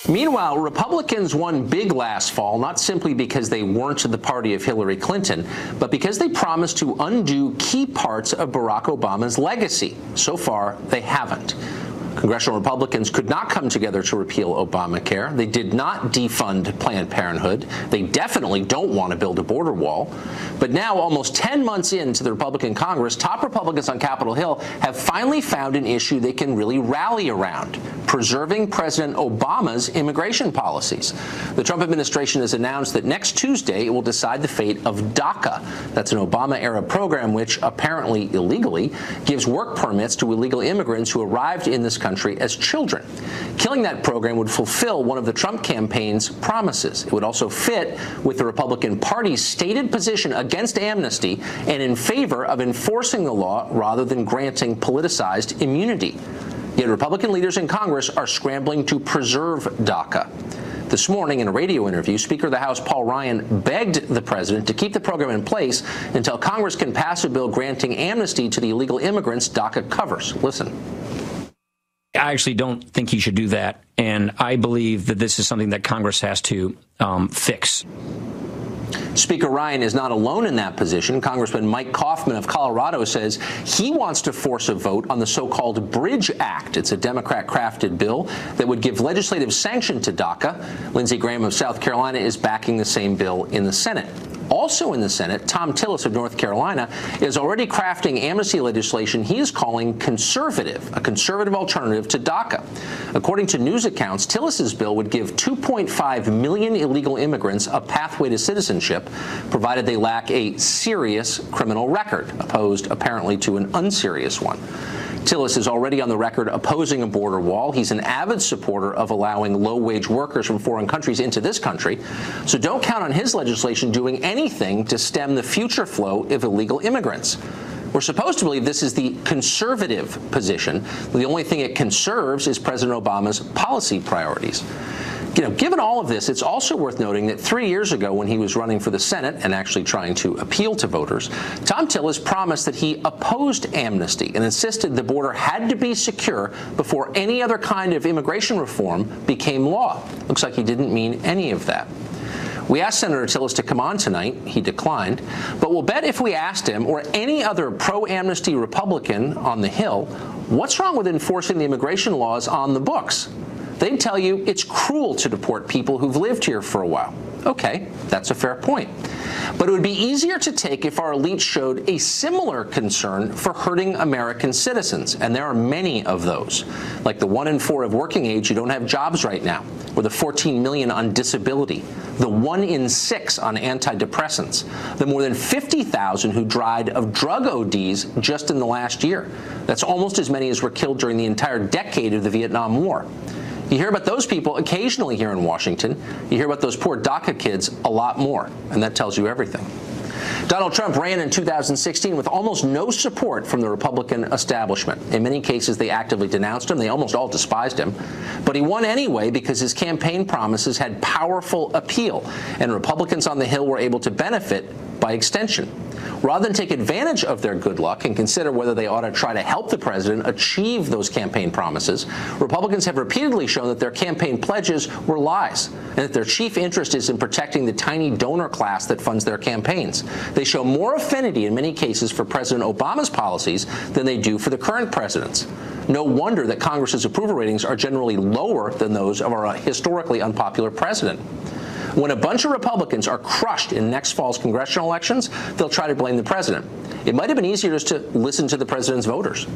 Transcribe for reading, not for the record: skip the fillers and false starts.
Meanwhile, Republicans won big last fall, not simply because they weren't the party of Hillary Clinton, but because they promised to undo key parts of Barack Obama's legacy. So far, they haven't. Congressional Republicans could not come together to repeal Obamacare. They did not defund Planned Parenthood. They definitely don't want to build a border wall. But now, almost 10 months into the Republican Congress, top Republicans on Capitol Hill have finally found an issue they can really rally around: preserving President Obama's immigration policies. The Trump administration has announced that next Tuesday it will decide the fate of DACA. That's an Obama-era program which, apparently illegally, gives work permits to illegal immigrants who arrived in this country as children. Killing that program would fulfill one of the Trump campaign's promises. It would also fit with the Republican Party's stated position against amnesty and in favor of enforcing the law rather than granting politicized immunity. Yet Republican leaders in Congress are scrambling to preserve DACA. This morning, in a radio interview, Speaker of the House Paul Ryan begged the president to keep the program in place until Congress can pass a bill granting amnesty to the illegal immigrants DACA covers. Listen. I actually don't think he should do that, and I believe that this is something that Congress has to fix. Speaker Ryan is not alone in that position. Congressman Mike Kaufman of Colorado says he wants to force a vote on the so-called Bridge Act. It's a Democrat-crafted bill that would give legislative sanction to DACA. Lindsey Graham of South Carolina is backing the same bill in the Senate. Also in the Senate, Tom Tillis of North Carolina is already crafting amnesty legislation he is calling conservative, a conservative alternative to DACA. According to news accounts, Tillis's bill would give 2.5 million illegal immigrants a pathway to citizenship, provided they lack a serious criminal record, opposed apparently to an unserious one. Tillis is already on the record opposing a border wall. He's an avid supporter of allowing low-wage workers from foreign countries into this country. So don't count on his legislation doing anything to stem the future flow of illegal immigrants. We're supposed to believe this is the conservative position. The only thing it conserves is President Obama's policy priorities. Given all of this, it's also worth noting that 3 years ago, when he was running for the Senate and actually trying to appeal to voters, Tom Tillis promised that he opposed amnesty and insisted the border had to be secure before any other kind of immigration reform became law. Looks like he didn't mean any of that. We asked Senator Tillis to come on tonight. He declined. But we'll bet if we asked him or any other pro-amnesty Republican on the Hill, what's wrong with enforcing the immigration laws on the books? They'd tell you it's cruel to deport people who've lived here for a while. Okay, that's a fair point. But it would be easier to take if our elites showed a similar concern for hurting American citizens, and there are many of those, like the 1 in 4 of working age who don't have jobs right now, or the 14 million on disability, the 1 in 6 on antidepressants, the more than 50,000 who died of drug ODs just in the last year. That's almost as many as were killed during the entire decade of the Vietnam War. You hear about those people occasionally here in Washington. You hear about those poor DACA kids a lot more, and that tells you everything. Donald Trump ran in 2016 with almost no support from the Republican establishment. In many cases, they actively denounced him. They almost all despised him. But he won anyway because his campaign promises had powerful appeal, and Republicans on the Hill were able to benefit by extension. Rather than take advantage of their good luck and consider whether they ought to try to help the president achieve those campaign promises, Republicans have repeatedly shown that their campaign pledges were lies and that their chief interest is in protecting the tiny donor class that funds their campaigns. They show more affinity in many cases for President Obama's policies than they do for the current president's. No wonder that Congress's approval ratings are generally lower than those of our historically unpopular president. When a bunch of Republicans are crushed in next fall's congressional elections, they'll try to blame the president. It might have been easier just to listen to the president's voters.